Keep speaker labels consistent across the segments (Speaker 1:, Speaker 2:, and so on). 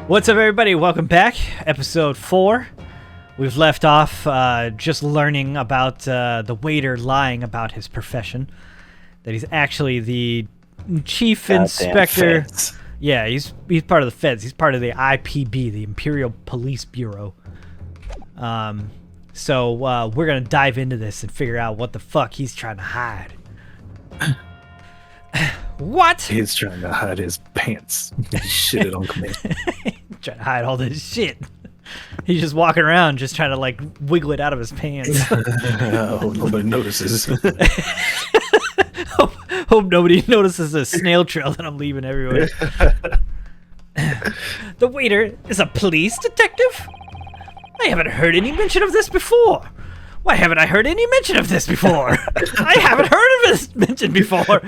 Speaker 1: What's up, everybody? Welcome back. Episode 4. We've left off just learning about the waiter lying about his profession. That he's actually the chief inspector.
Speaker 2: Feds.
Speaker 1: Yeah, he's part of the feds. He's part of the IPB, the Imperial Police Bureau. So we're going to dive into this and figure out what the fuck he's trying to hide. What?
Speaker 2: He's trying to hide his pants. He shitted on command.
Speaker 1: Trying to hide all this shit. He's just walking around, just trying to like wiggle it out of his pants.
Speaker 2: Oh, nobody notices.
Speaker 1: Hope nobody notices the snail trail that I'm leaving everywhere. The waiter is a police detective? I haven't heard any mention of this before. Why haven't I heard any mention of this before? I haven't heard of this mentioned before.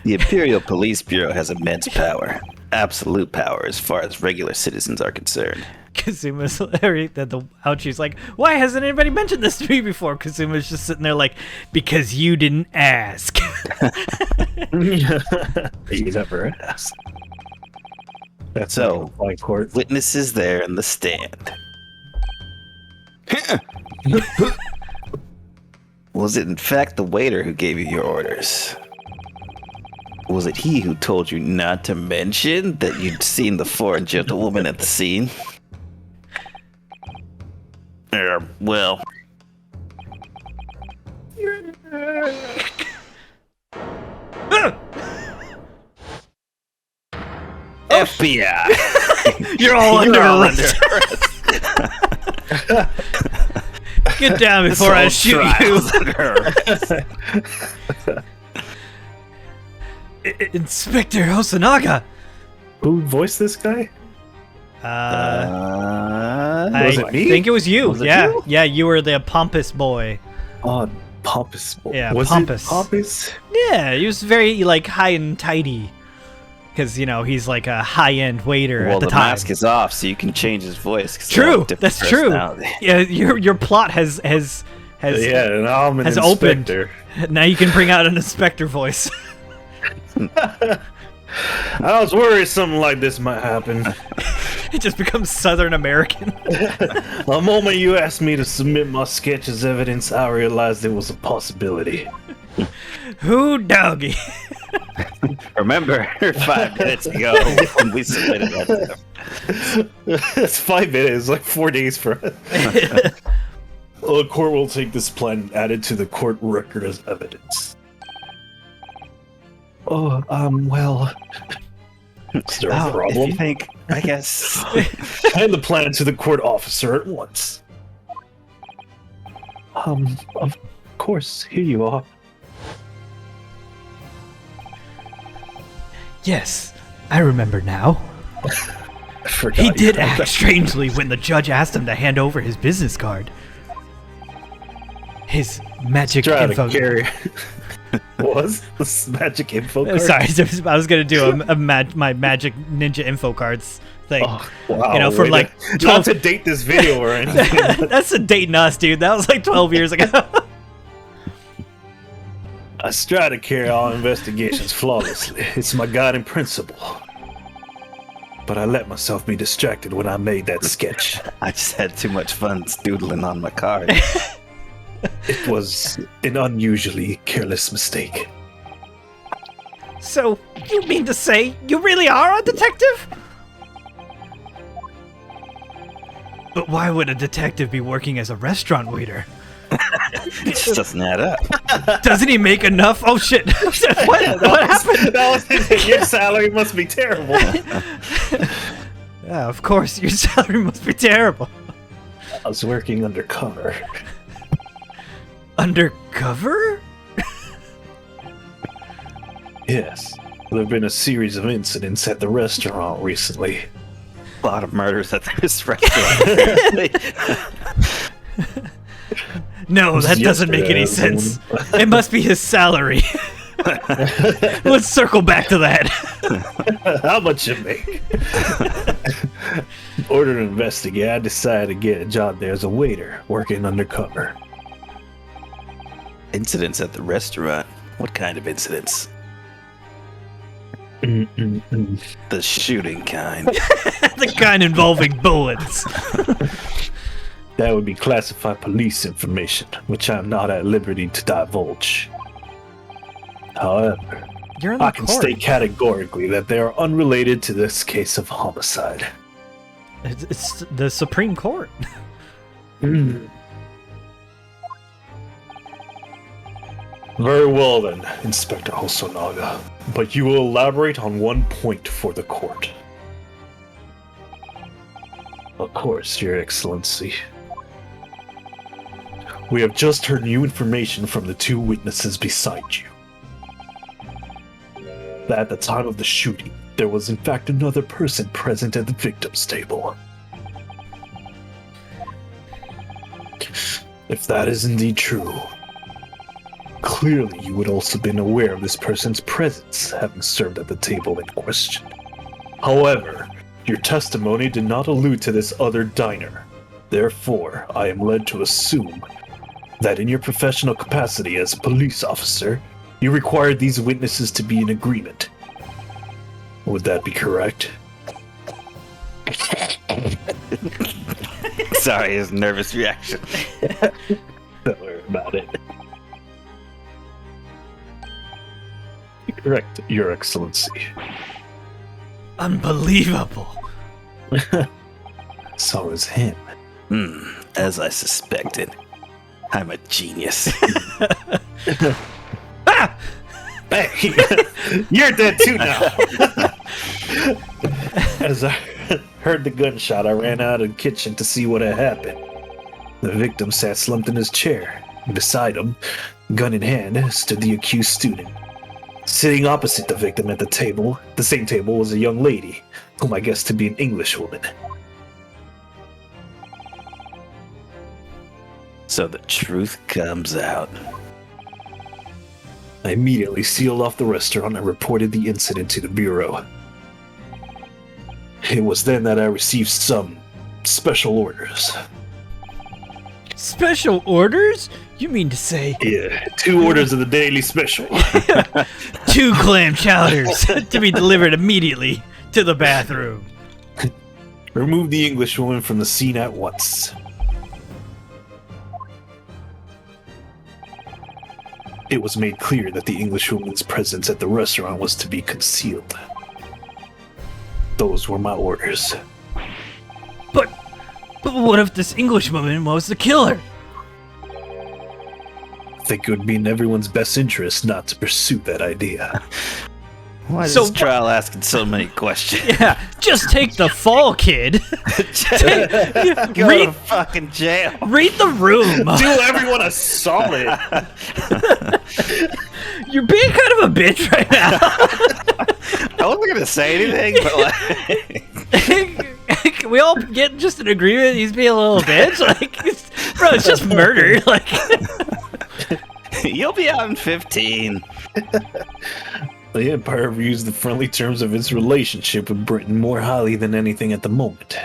Speaker 3: The Imperial Police Bureau has immense power. Absolute power as far as regular citizens are concerned.
Speaker 1: Kazuma's that the Ouchie's like, why hasn't anybody mentioned this to me before? Kazuma's just sitting there like, because you didn't ask.
Speaker 2: He never asked. That's
Speaker 3: So,
Speaker 2: like court.
Speaker 3: witnesses there in the stand. Was it in fact the waiter who gave you your orders? Was it he who told you not to mention that you'd seen the foreign gentlewoman at the scene? Well... FBI!
Speaker 1: You're all under arrest.
Speaker 3: arrest.
Speaker 1: Get down before I shoot you. Inspector Hosonaga.
Speaker 2: Who voiced this guy? Was it me?
Speaker 1: think it was you.
Speaker 2: Was it
Speaker 1: yeah,
Speaker 2: you?
Speaker 1: yeah, you were the pompous boy.
Speaker 2: Oh, pompous.
Speaker 1: Yeah,
Speaker 2: was
Speaker 1: pompous.
Speaker 2: It pompous?
Speaker 1: Yeah, he was very like high and tidy, because you know he's like a high-end waiter
Speaker 3: Well,
Speaker 1: at the
Speaker 3: the
Speaker 1: time.
Speaker 3: mask is off, so you can change his voice. 'cause
Speaker 1: True,
Speaker 3: they have different
Speaker 1: that's true.
Speaker 3: personality.
Speaker 1: Yeah, your plot has
Speaker 2: Yeah, and I'm an
Speaker 1: has opened.
Speaker 2: inspector.
Speaker 1: Now you can bring out an inspector voice.
Speaker 2: I was worried something like this might happen.
Speaker 1: It just becomes Southern American.
Speaker 2: The moment you asked me to submit my sketch as evidence, I realized it was a possibility.
Speaker 1: Who doggy?
Speaker 3: Remember 5 minutes ago when we submitted that?
Speaker 2: It's 5 minutes, like 4 days for us. Well, the court will take this plan and add it to the court record as evidence. Oh, well... Is there a
Speaker 3: If
Speaker 2: problem?
Speaker 3: you think, I guess.
Speaker 2: Hand the plan to the court officer at once. Of course, here you are.
Speaker 1: Yes, I remember now.
Speaker 2: I forgot
Speaker 1: He
Speaker 2: you
Speaker 1: did
Speaker 2: had
Speaker 1: act
Speaker 2: that.
Speaker 1: strangely when the judge asked him to hand over his business card. His magic
Speaker 2: Try
Speaker 1: info.
Speaker 2: to carry. Was this magic info card?
Speaker 1: Sorry, I was gonna do my magic ninja info cards thing.
Speaker 2: Oh, wow.
Speaker 1: You know, for
Speaker 2: way
Speaker 1: like
Speaker 2: to,
Speaker 1: 12
Speaker 2: not to date this video or anything.
Speaker 1: That's a dating us, dude. That was like 12 years ago.
Speaker 2: I strive to carry all investigations flawlessly. It's my guiding principle. But I let myself be distracted when I made that sketch.
Speaker 3: I just had too much fun doodling on my card.
Speaker 2: It was an unusually careless mistake.
Speaker 1: So, you mean to say you really are a detective? But why would a detective be working as a restaurant waiter?
Speaker 3: It just doesn't add up.
Speaker 1: Doesn't he make enough? Oh shit! What happened?
Speaker 2: That was your salary must be terrible.
Speaker 1: Yeah, of course, your salary must be terrible.
Speaker 2: I was working undercover.
Speaker 1: Undercover?
Speaker 2: Yes. There have been a series of incidents at the restaurant recently.
Speaker 3: A lot of murders at this restaurant.
Speaker 1: No, that doesn't make any
Speaker 2: Yesterday,
Speaker 1: sense. It must be his salary. Let's circle back to that.
Speaker 2: How much you make? In order to investigate, I decided to get a job there as a waiter, working undercover.
Speaker 3: Incidents at the restaurant? What kind of incidents? The shooting kind.
Speaker 1: The kind involving bullets.
Speaker 2: That would be classified police information, which I'm not at liberty to divulge. However,
Speaker 1: You're in the
Speaker 2: I can
Speaker 1: court.
Speaker 2: state categorically that they are unrelated to this case of homicide.
Speaker 1: It's the Supreme Court.
Speaker 2: Very well then, Inspector Hosonaga. But you will elaborate on one point for the court. Of course, Your Excellency. We have just heard new information from the two witnesses beside you. That at the time of the shooting, there was in fact another person present at the victim's table. If that is indeed true, clearly you would also been aware of this person's presence, having served at the table in question. However, your testimony did not allude to this other diner. Therefore, I am led to assume that in your professional capacity as a police officer, you required these witnesses to be in agreement. Would that be correct?
Speaker 3: Sorry, his nervous reaction.
Speaker 2: Don't worry about it. Correct, Your Excellency.
Speaker 1: Unbelievable.
Speaker 2: So is him.
Speaker 3: As I suspected. I'm a genius.
Speaker 2: Hey, you're dead too now. As I heard the gunshot, I ran out of the kitchen to see what had happened. The victim sat slumped in his chair. Beside him, gun in hand, stood the accused student. Sitting opposite the victim at the same table, was a young lady, whom I guessed to be an Englishwoman.
Speaker 3: So the truth comes out.
Speaker 2: I immediately sealed off the restaurant and reported the incident to the Bureau. It was then that I received some special orders.
Speaker 1: Special orders? You mean to say
Speaker 2: Yeah, 2 orders of the daily special.
Speaker 1: 2 clam chowders to be delivered immediately to the bathroom?
Speaker 2: Remove the Englishwoman from the scene at once. It was made clear that the Englishwoman's presence at the restaurant was to be concealed. Those were my orders.
Speaker 1: But what if this Englishwoman was the killer?
Speaker 2: I think it would be in everyone's best interest not to pursue that idea.
Speaker 3: Why is
Speaker 1: So
Speaker 3: this trial asking so many questions?
Speaker 1: Yeah, just take the fall, kid.
Speaker 3: Go
Speaker 1: read,
Speaker 3: to fucking jail.
Speaker 1: read the room.
Speaker 2: Do everyone a solid.
Speaker 1: You're being kind of a bitch right now.
Speaker 3: I wasn't gonna say anything, but like,
Speaker 1: Can we all get just an agreement? He's being a little bitch. Bro, it's just murder.
Speaker 3: you'll be out in 15.
Speaker 2: The Empire views the friendly terms of its relationship with Britain more highly than anything at the moment.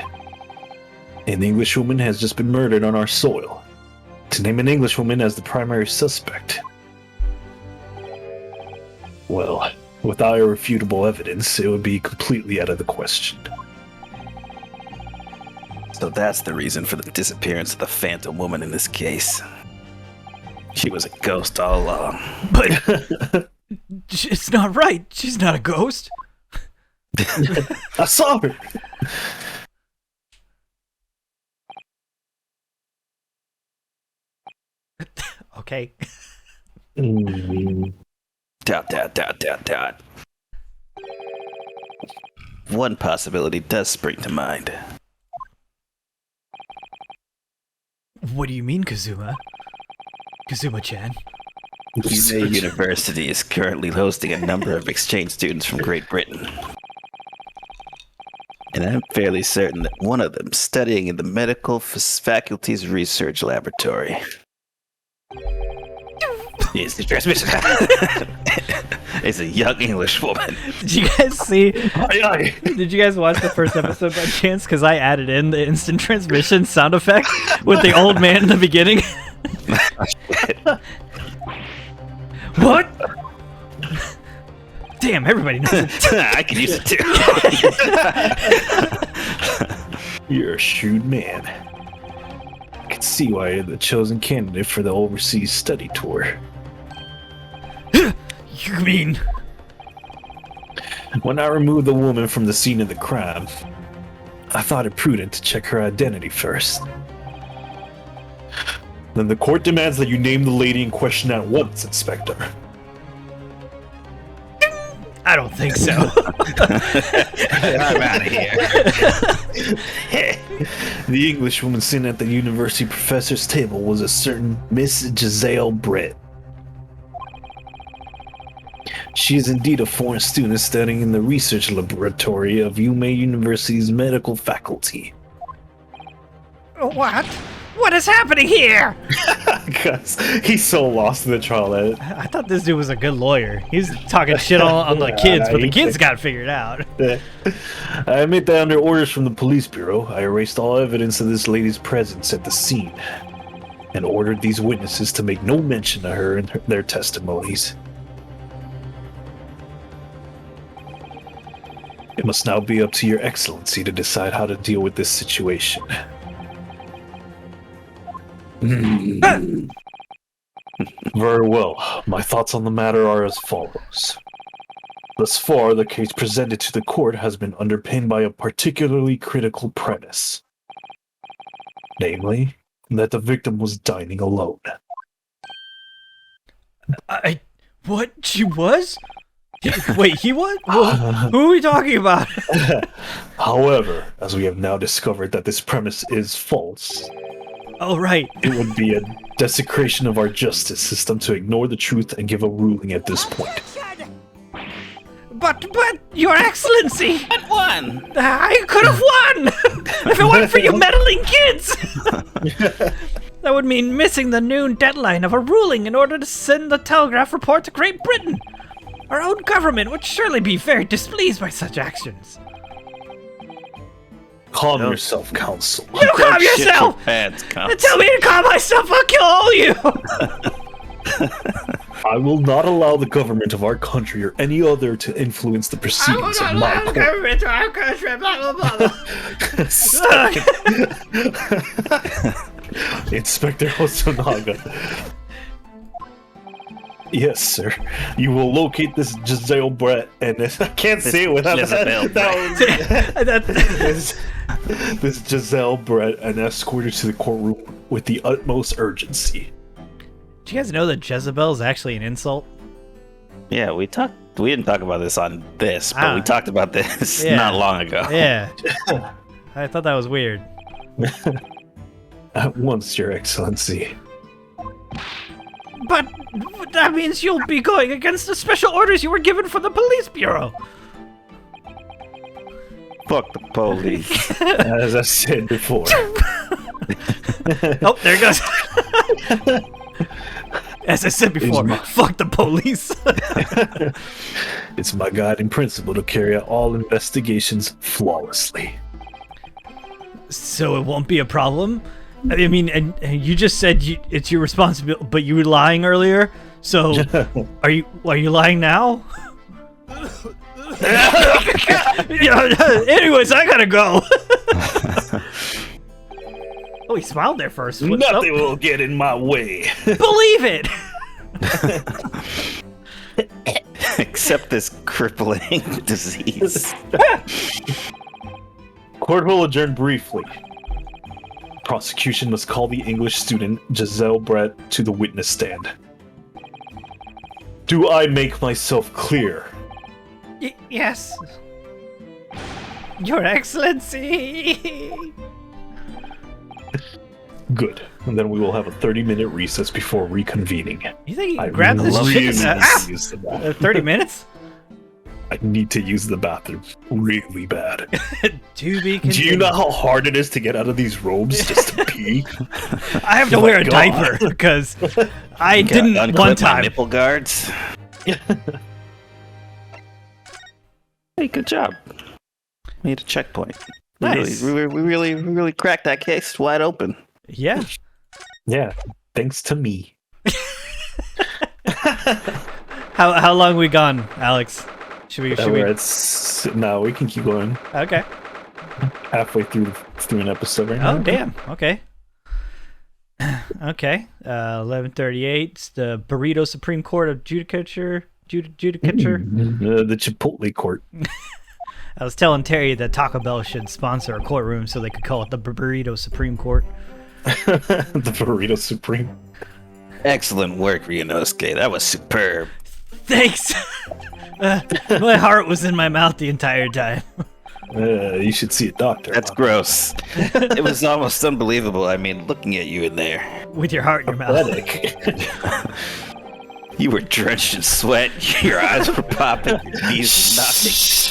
Speaker 2: An Englishwoman has just been murdered on our soil. To name an Englishwoman as the primary suspect. Well, without irrefutable evidence, it would be completely out of the question.
Speaker 3: So that's the reason for the disappearance of the Phantom Woman in this case. She was a ghost all along.
Speaker 1: But it's not right. She's not a ghost.
Speaker 2: I saw her!
Speaker 1: Okay.
Speaker 3: Dot. One possibility does spring to mind.
Speaker 1: What do you mean, Kazuma? Kazuma-chan?
Speaker 3: Yusei University is currently hosting a number of exchange students from Great Britain. And I'm fairly certain that one of them studying in the medical faculty's research laboratory is the transmission. It's a young English woman.
Speaker 1: Did you guys see?
Speaker 2: Aye, aye.
Speaker 1: Did you guys watch the first episode by chance? Because I added in the instant transmission sound effect with the old man in the beginning. What? Damn. Damn, everybody knows it.
Speaker 3: I could use it too.
Speaker 2: You're a shrewd man. I can see why you're the chosen candidate for the overseas study tour.
Speaker 1: You mean...
Speaker 2: When I removed the woman from the scene of the crime, I thought it prudent to check her identity first. Then the court demands that you name the lady in question at once, Inspector.
Speaker 1: I don't think so.
Speaker 3: I'm out of here.
Speaker 2: The Englishwoman sitting at the university professor's table was a certain Miss Giselle Brett. She is indeed a foreign student studying in the research laboratory of UMA University's medical faculty.
Speaker 1: What? What is happening here?
Speaker 2: Because he's so lost in the trial that
Speaker 1: I thought this dude was a good lawyer. He's talking shit on the kids, but the kids got it figured out.
Speaker 2: I admit that under orders from the police bureau, I erased all evidence of this lady's presence at the scene and ordered these witnesses to make no mention of her in their testimonies. It must now be up to your excellency to decide how to deal with this situation. Very well. My thoughts on the matter are as follows. Thus far, the case presented to the court has been underpinned by a particularly critical premise. Namely, that the victim was dining alone.
Speaker 1: What? She was? Wait, he was? Who are we talking about?
Speaker 2: However, as we have now discovered that this premise is false,
Speaker 1: Oh, right.
Speaker 2: it would be a desecration of our justice system to ignore the truth and give a ruling at this point.
Speaker 1: But, Your Excellency!
Speaker 3: I won!
Speaker 1: I could have won! If it weren't for you meddling kids! That would mean missing the noon deadline of a ruling in order to send the telegraph report to Great Britain. Our own government would surely be very displeased by such actions.
Speaker 2: Calm yourself, counsel.
Speaker 1: You calm yourself! And tell me to calm myself, I'll kill all you!
Speaker 2: I will not allow the government of our country or any other to influence the proceedings of my court.
Speaker 1: Government of our country, blah, blah, blah.
Speaker 2: Inspector Hosonaga. Yes, sir. You will locate this Giselle Brett and this. I can't say it without this Giselle Brett and escort her to the courtroom with the utmost urgency.
Speaker 1: Do you guys know that Jezebel is actually an insult?
Speaker 3: Yeah, we didn't talk about this on this, but we talked about this not long ago.
Speaker 1: Yeah. I thought that was weird.
Speaker 2: At once, Your Excellency.
Speaker 1: But that means you'll be going against the special orders you were given from the police bureau.
Speaker 3: Fuck the police.
Speaker 2: As I said before.
Speaker 1: Oh, there it goes. As I said before, fuck the police.
Speaker 2: It's my guiding principle to carry out all investigations flawlessly.
Speaker 1: So it won't be a problem? I mean, and you just said it's your responsibility, but you were lying earlier. So, are you lying now? Anyways, I gotta go. Oh, he smiled there first.
Speaker 2: Nothing will get in my way.
Speaker 1: Believe it.
Speaker 3: Except this crippling disease.
Speaker 2: Court will adjourn briefly. Prosecution must call the English student Giselle Brett to the witness stand. Do I make myself clear?
Speaker 1: Yes. Your Excellency.
Speaker 2: Good. And then we will have a 30-minute recess before reconvening.
Speaker 1: You think he grabbed this shit? 30 minutes?
Speaker 2: I need to use the bathroom really bad.
Speaker 1: To be continued.
Speaker 2: Do you know how hard it is to get out of these robes just to pee?
Speaker 1: I have to wear a diaper because I didn't one time.
Speaker 3: My nipple guards. Hey, good job. Made a checkpoint.
Speaker 1: Nice.
Speaker 3: We really cracked that case wide open.
Speaker 1: Yeah.
Speaker 2: Yeah. Thanks to me.
Speaker 1: How long we gone, Alex? Should we?
Speaker 2: No, we can keep going.
Speaker 1: Okay.
Speaker 2: Halfway through an episode right now.
Speaker 1: Oh, damn. Okay. Okay. 11:38. It's the Burrito Supreme Court of Judicature.
Speaker 2: The Chipotle Court.
Speaker 1: I was telling Terry that Taco Bell should sponsor a courtroom so they could call it the Burrito Supreme Court.
Speaker 2: The Burrito Supreme.
Speaker 3: Excellent work, Ryunosuke. That was superb.
Speaker 1: Thanks. My heart was in my mouth the entire time.
Speaker 2: You should see a doctor.
Speaker 3: That's gross. It was almost unbelievable. I mean, looking at you in there.
Speaker 1: With your heart in your mouth.
Speaker 3: You were drenched in sweat, your eyes were popping, your knees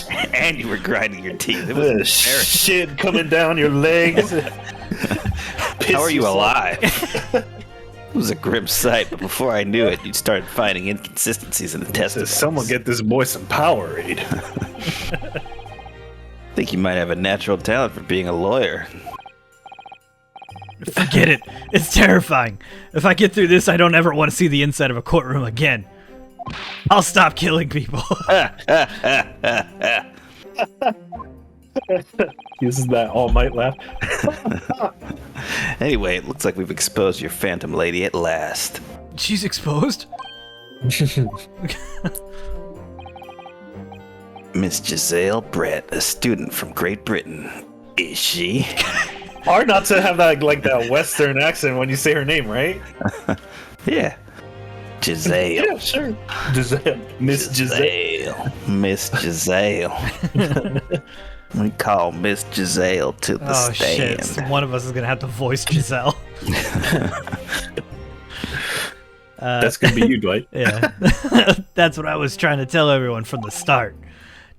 Speaker 3: were knocking, and you were grinding your teeth. It was embarrassing.
Speaker 2: Shit coming down your legs.
Speaker 3: How are you alive? It was a grim sight, but before I knew it, you'd started finding inconsistencies in the testimony.
Speaker 2: Someone get this boy some Powerade.
Speaker 3: I think you might have a natural talent for being a lawyer.
Speaker 1: Forget it. It's terrifying. If I get through this, I don't ever want to see the inside of a courtroom again. I'll stop killing people.
Speaker 2: Uses that All Might laugh.
Speaker 3: Anyway, it looks like we've exposed your Phantom Lady at last.
Speaker 1: She's exposed?
Speaker 3: Miss Giselle Brett, a student from Great Britain. Is she?
Speaker 2: Hard not to have that that Western accent when you say her name, right?
Speaker 3: Yeah. Giselle.
Speaker 2: Yeah, sure. Giselle. Miss Giselle.
Speaker 3: Miss Giselle. We call Miss Giselle to the stand.
Speaker 1: Shit. One of us is going to have to voice Giselle.
Speaker 2: That's going to be you, Dwight.
Speaker 1: Yeah. That's what I was trying to tell everyone from the start.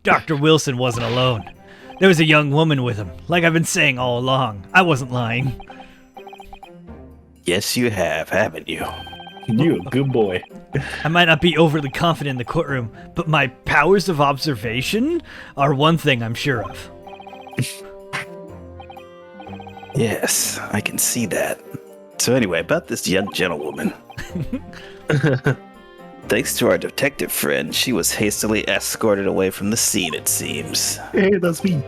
Speaker 1: Dr. Wilson wasn't alone. There was a young woman with him, like I've been saying all along. I wasn't lying.
Speaker 3: Yes, you have, haven't you?
Speaker 2: You a good boy.
Speaker 1: I might not be overly confident in the courtroom, but my powers of observation are one thing I'm sure of.
Speaker 3: Yes, I can see that. So anyway, about this young gentlewoman. Thanks to our detective friend, she was hastily escorted away from the scene, it seems.
Speaker 2: Hey, that's me.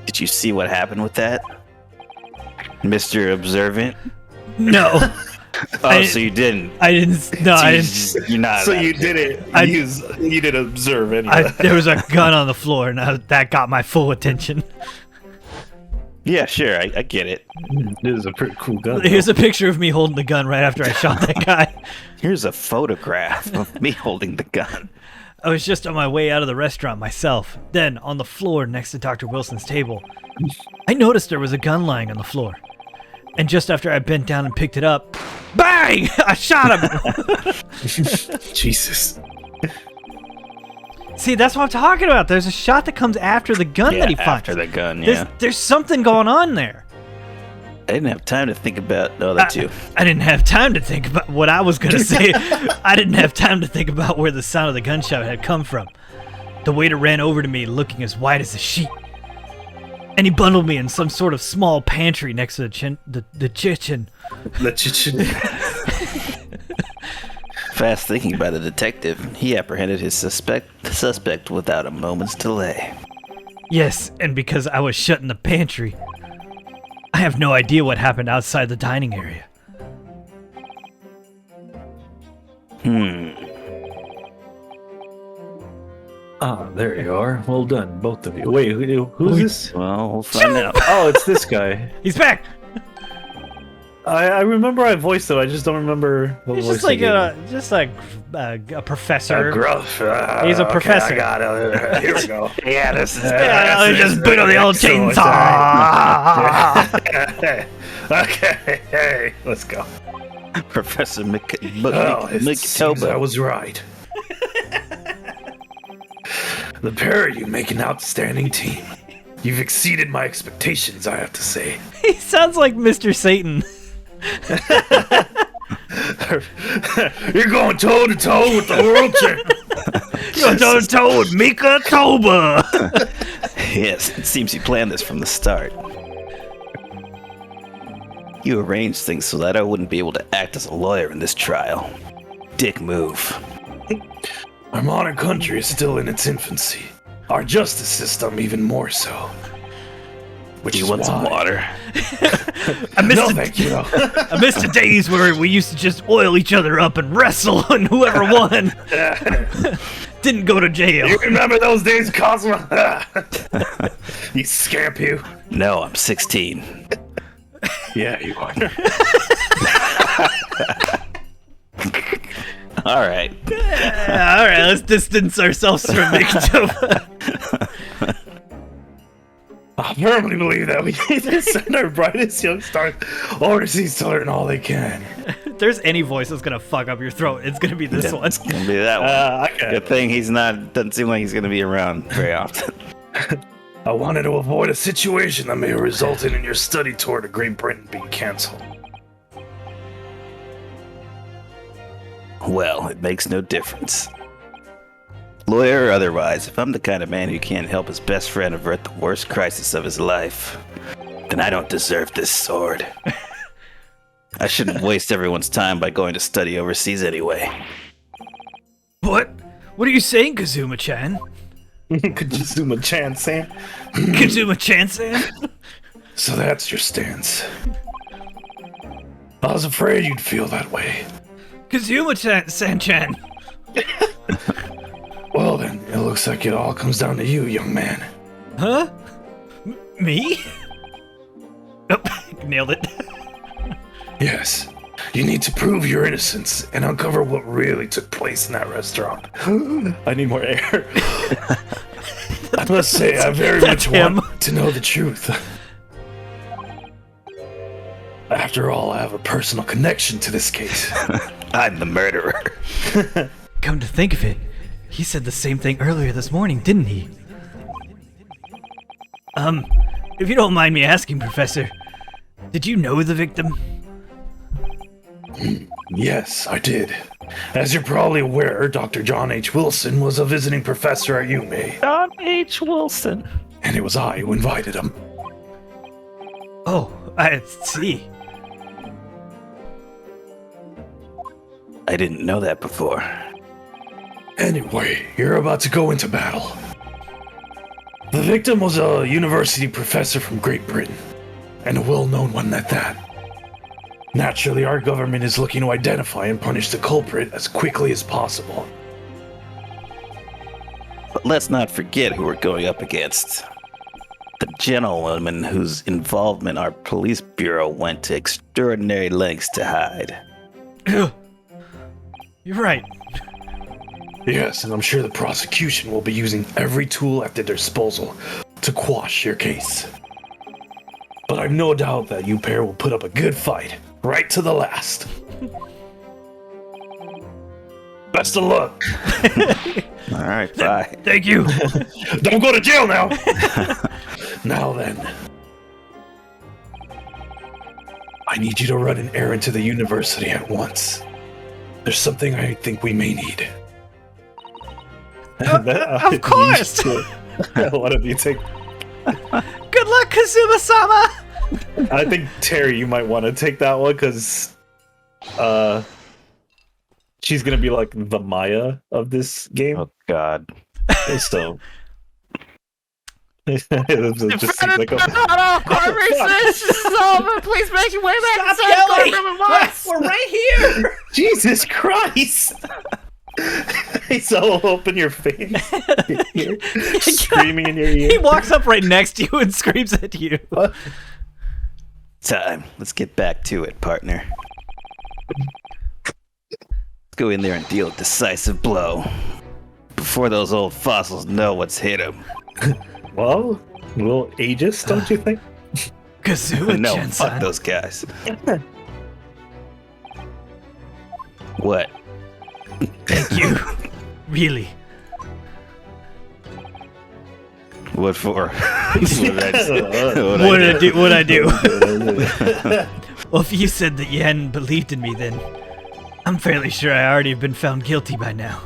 Speaker 3: Did you see what happened with that? Mr. Observant?
Speaker 1: No.
Speaker 3: So you didn't.
Speaker 1: I didn't. No, I didn't.
Speaker 3: You're not.
Speaker 2: So you did it. You did observe anyway.
Speaker 1: There was a gun on the floor, and that got my full attention.
Speaker 3: Yeah, sure. I get it.
Speaker 2: This is a pretty cool gun.
Speaker 1: Here's a picture of me holding the gun right after I shot that guy.
Speaker 3: Here's a photograph of me holding the gun.
Speaker 1: I was just on my way out of the restaurant myself. Then, on the floor next to Dr. Wilson's table, I noticed there was a gun lying on the floor. And just after I bent down and picked it up, bang! I shot him!
Speaker 2: Jesus.
Speaker 1: See, that's what I'm talking about. There's a shot that comes after the gun that he finds.
Speaker 3: After the gun, yeah.
Speaker 1: There's something going on there.
Speaker 3: I didn't have time to think about that too.
Speaker 1: I didn't have time to think about what I was going to say. I didn't have time to think about where the sound of the gunshot had come from. The waiter ran over to me looking as white as a sheet. And he bundled me in some sort of small pantry next to the kitchen.
Speaker 2: The kitchen.
Speaker 3: Fast thinking by the detective, he apprehended his suspect without a moment's delay.
Speaker 1: Yes, and because I was shut in the pantry, I have no idea what happened outside the dining area.
Speaker 2: Ah, there you are. Well done, both of you. Wait, who's this?
Speaker 3: Well, we'll find out.
Speaker 2: Oh, it's this guy.
Speaker 1: He's back!
Speaker 2: I remember I voiced him. I just don't remember what
Speaker 1: He's
Speaker 2: voice
Speaker 1: just like a professor.
Speaker 2: Gruff.
Speaker 1: He's a professor.
Speaker 2: I got it. Here we go.
Speaker 3: Yeah, this is
Speaker 1: Yeah, just put on the old chainsaw.
Speaker 2: Okay, hey, let's go.
Speaker 3: Professor
Speaker 2: I
Speaker 3: Mikitoba.
Speaker 2: was right. The pair of you make an outstanding team. You've exceeded my expectations, I have to say.
Speaker 1: He sounds like Mr. Satan.
Speaker 2: You're going toe to toe with the world champ.
Speaker 1: You're toe to toe with Mika Toba.
Speaker 3: Yes, it seems you planned this from the start. You arranged things so that I wouldn't be able to act as a lawyer in this trial. Dick move.
Speaker 2: Our modern country is still in its infancy. Our justice system even more so. Which is
Speaker 3: want some
Speaker 2: why...
Speaker 3: water?
Speaker 2: No, thank you.
Speaker 1: I missed the days where we used to just oil each other up and wrestle, and whoever won didn't go to jail.
Speaker 2: You remember those days, Cosmo? You scamp you.
Speaker 3: No, I'm 16.
Speaker 2: Yeah, you are.
Speaker 3: All right.
Speaker 1: All right, let's distance ourselves from victim.
Speaker 2: I firmly believe that we need to send our brightest young stars overseas to learn all they can.
Speaker 1: If there's any voice that's gonna fuck up your throat, it's gonna be this one.
Speaker 3: It's gonna be that one.
Speaker 2: Okay.
Speaker 3: Good thing he's not. Doesn't seem like he's gonna be around very often.
Speaker 2: I wanted to avoid a situation that may have resulted in your study tour to Great Britain being cancelled.
Speaker 3: Well, it makes no difference. Lawyer or otherwise, if I'm the kind of man who can't help his best friend avert the worst crisis of his life, then I don't deserve this sword. I shouldn't waste everyone's time by going to study overseas anyway.
Speaker 1: What? What are you saying, Kazuma-chan?
Speaker 2: Kazuma-chan, Sam?
Speaker 1: Kazuma-chan, Sam?
Speaker 2: So that's your stance. I was afraid you'd feel that way.
Speaker 1: Kazuma-chan.
Speaker 2: Well then, it looks like it all comes down to you, young man.
Speaker 1: Huh? Me? Oh, nailed it.
Speaker 2: Yes. You need to prove your innocence and uncover what really took place in that restaurant. I need more air. I must say, I very much want to know the truth. After all, I have a personal connection to this case.
Speaker 3: I'm the murderer.
Speaker 1: Come to think of it, he said the same thing earlier this morning, didn't he? If you don't mind me asking, Professor, did you know the victim?
Speaker 2: Yes, I did. As you're probably aware, Dr. John H. Wilson was a visiting professor at UMA.
Speaker 3: John H. Wilson.
Speaker 2: And it was I who invited him.
Speaker 1: Oh, I see.
Speaker 3: I didn't know that before.
Speaker 2: Anyway, you're about to go into battle. The victim was a university professor from Great Britain, and a well-known one at that. Naturally, our government is looking to identify and punish the culprit as quickly as possible.
Speaker 3: But let's not forget who we're going up against. The gentlewoman whose involvement our police bureau went to extraordinary lengths to hide.
Speaker 1: You're right.
Speaker 2: Yes, and I'm sure the prosecution will be using every tool at their disposal to quash your case. But I've no doubt that you pair will put up a good fight, right to the last. Best of luck.
Speaker 3: All right, bye.
Speaker 1: Thank you.
Speaker 2: Don't go to jail now. Now then. I need you to run an errand to the university at once. There's something I think we may need.
Speaker 1: Of course!
Speaker 2: Why don't you take...
Speaker 1: Good luck, Kazuma-sama!
Speaker 2: I think, Terry, you might want to take that one, because... she's gonna be like the Maya of this game.
Speaker 3: Oh, God.
Speaker 2: So... it just seems like a...
Speaker 4: Please make your way back.
Speaker 1: Stop yelling! We're right here!
Speaker 2: Jesus Christ! He's all up in your face. Screaming in your ear.
Speaker 1: He walks up right next to you and screams at you.
Speaker 3: Time. Let's get back to it, partner. Let's go in there and deal a decisive blow. Before those old fossils know what's hit them.
Speaker 2: Well, a little ageist, don't you think?
Speaker 1: Kazuma-chan.
Speaker 3: No, fuck those guys. What?
Speaker 1: Thank you. Really.
Speaker 3: What for?
Speaker 1: What'd I do? Well, if you said that you hadn't believed in me, then I'm fairly sure I already have been found guilty by now.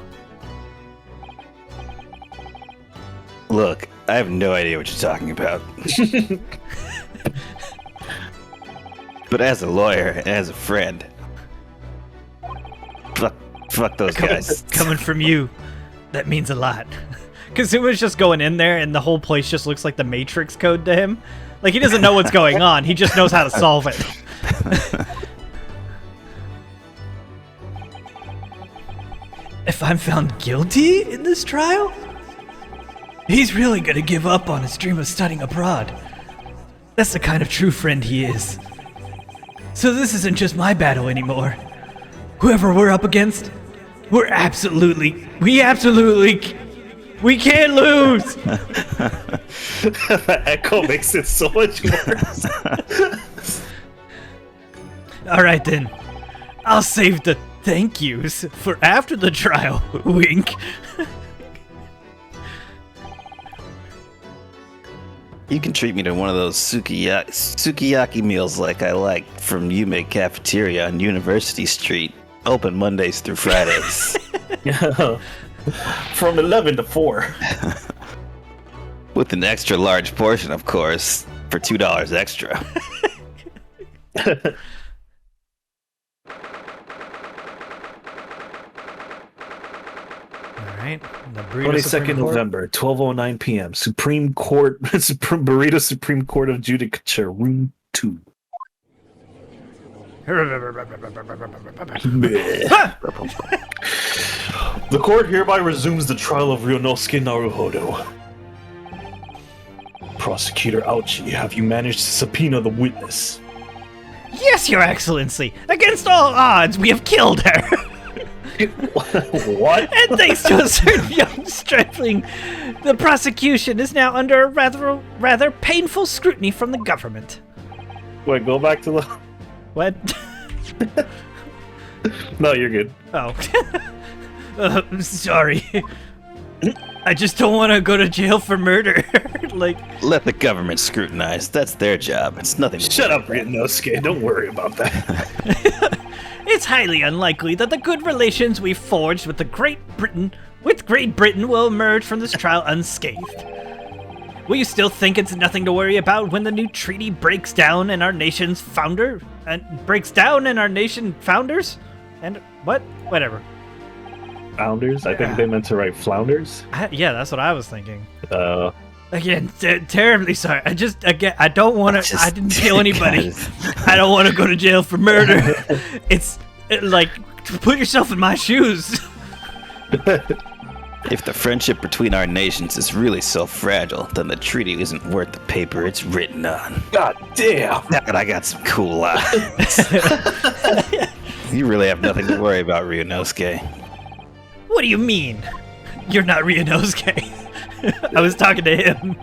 Speaker 3: Look, I have no idea what you're talking about. But as a lawyer and as a friend, fuck those guys.
Speaker 1: Coming from you, That means a lot. Because it was just going in there and the whole place just looks like the Matrix code to him. Like, he doesn't know what's going on. He just knows how to solve it. If I'm found guilty in this trial, he's really gonna give up on his dream of studying abroad. That's the kind of true friend he is. So this isn't just my battle anymore. Whoever we're up against, we can't lose!
Speaker 2: The echo makes it so much worse.
Speaker 1: Alright then, I'll save the thank yous for after the trial, wink.
Speaker 3: You can treat me to one of those sukiyaki meals like I like from Yume Cafeteria on University Street. Open Mondays through Fridays.
Speaker 2: From 11 to 4.
Speaker 3: With an extra large portion, of course, for $2 extra.
Speaker 1: Alright, the Burrito
Speaker 2: 22nd
Speaker 1: Supreme Court.
Speaker 2: November, 12:09 p.m. Supreme Court, Burrito Supreme Court of Judicature, Room 2. The court hereby resumes the trial of Ryunosuke Naruhodo. Prosecutor Ouchi, have you managed to subpoena the witness?
Speaker 1: Yes, Your Excellency! Against all odds, we have killed her!
Speaker 2: What?
Speaker 1: And thanks to a certain young stripling, the prosecution is now under a rather painful scrutiny from the government.
Speaker 2: Wait, go back to the...
Speaker 1: What?
Speaker 2: No, you're good.
Speaker 1: Oh. Sorry. I just don't want to go to jail for murder. Like,
Speaker 3: Let the government scrutinize. That's their job. It's nothing to
Speaker 2: Shut up, Ryunosuke. Don't worry about that.
Speaker 1: it's highly unlikely that the good relations we've forged with Great Britain will emerge from this trial unscathed. Will you still think it's nothing to worry about when the new treaty breaks down and our nation's founders? And what? Whatever.
Speaker 2: Founders? I think they meant to write flounders.
Speaker 1: Yeah, that's what I was thinking.
Speaker 2: Again,
Speaker 1: Terribly sorry. I don't want to. I didn't kill anybody.
Speaker 3: God.
Speaker 1: I don't want to go to jail for murder. Like, put yourself in my shoes.
Speaker 3: If the friendship between our nations is really so fragile, then the treaty isn't worth the paper it's written on.
Speaker 2: God damn.
Speaker 3: God, I got some cool lines. You really have nothing to worry about, Ryunosuke.
Speaker 1: What do you mean? You're not Ryunosuke. I was talking to him.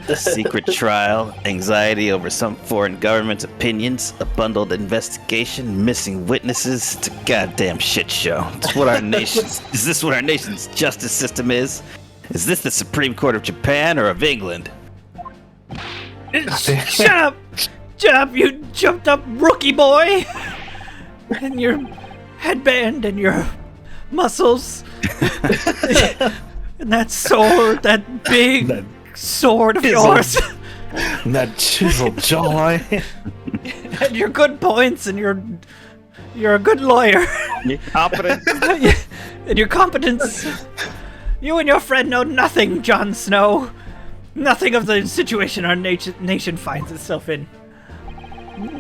Speaker 3: A secret trial, anxiety over some foreign government's opinions, a bundled investigation, missing witnesses. It's a goddamn shit show. Is this what our nation's justice system is? Is this the Supreme Court of Japan or of England?
Speaker 1: Shut up! Shut up, you jumped up rookie boy! And your headband and your muscles. And that sword, that big sword of yours.
Speaker 2: That chiseled jawline.
Speaker 1: And your good points, and you're a good lawyer.
Speaker 3: You're competent.
Speaker 1: And your competence. You and your friend know nothing, Jon Snow. Nothing of the situation our nation finds itself in.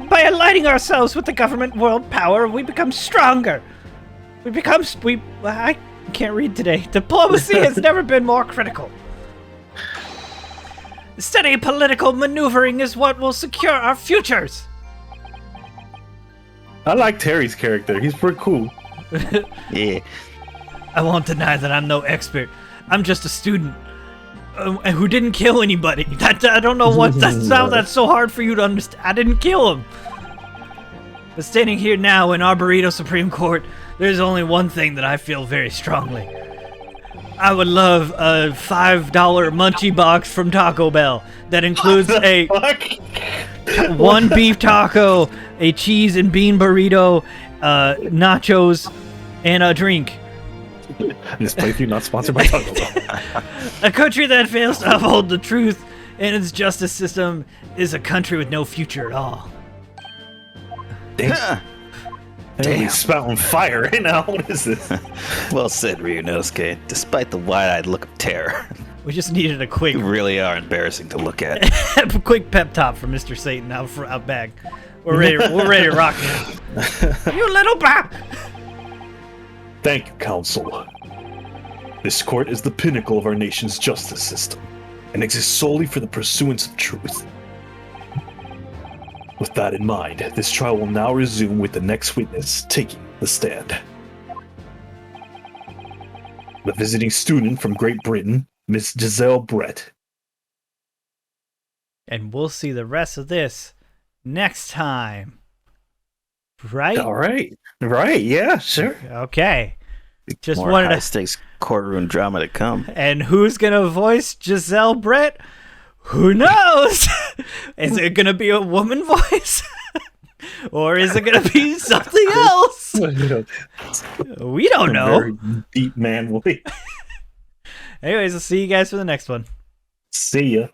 Speaker 1: By aligning ourselves with the government world power, we become stronger. I can't read today. Diplomacy has never been more critical. Steady political maneuvering is what will secure our futures.
Speaker 2: I like Terry's character. He's pretty cool.
Speaker 3: Yeah.
Speaker 1: I won't deny that I'm no expert. I'm just a student who didn't kill anybody. I don't know that's so hard for you to understand. I didn't kill him. But standing here now in Arboreto Supreme Court, there's only one thing that I feel very strongly. I would love a $5 munchie box from Taco Bell that includes one beef taco, a cheese and bean burrito, nachos, and a drink.
Speaker 2: This playthrough not sponsored by Taco Bell.
Speaker 1: A country that fails to uphold the truth in its justice system is a country with no future at all.
Speaker 2: Damn. Damn. He's spouting fire right now. What is this?
Speaker 3: Well said, Ryunosuke. Despite the wide-eyed look of terror,
Speaker 1: We just needed a quick,
Speaker 3: you really are embarrassing to look at.
Speaker 1: a quick pep talk from Mr. Satan out back. We're ready. We're ready to rock now. You little brat.
Speaker 2: Thank you, Counsel. This court is the pinnacle of our nation's justice system and exists solely for the pursuance of truth. With that in mind, this trial will now resume with the next witness taking the stand. The visiting student from Great Britain, Miss Giselle Brett.
Speaker 1: And we'll see the rest of this next time. Right?
Speaker 2: All right. Right, yeah, sure.
Speaker 1: Okay. Just
Speaker 3: More
Speaker 1: wanted to...
Speaker 3: high-stakes courtroom drama to come.
Speaker 1: And who's going to voice Giselle Brett? Who knows? Is it going to be a woman voice? Or is it going to be something else? We don't know.
Speaker 2: Very deep man voice.
Speaker 1: Anyways, I'll see you guys for the next one.
Speaker 2: See ya.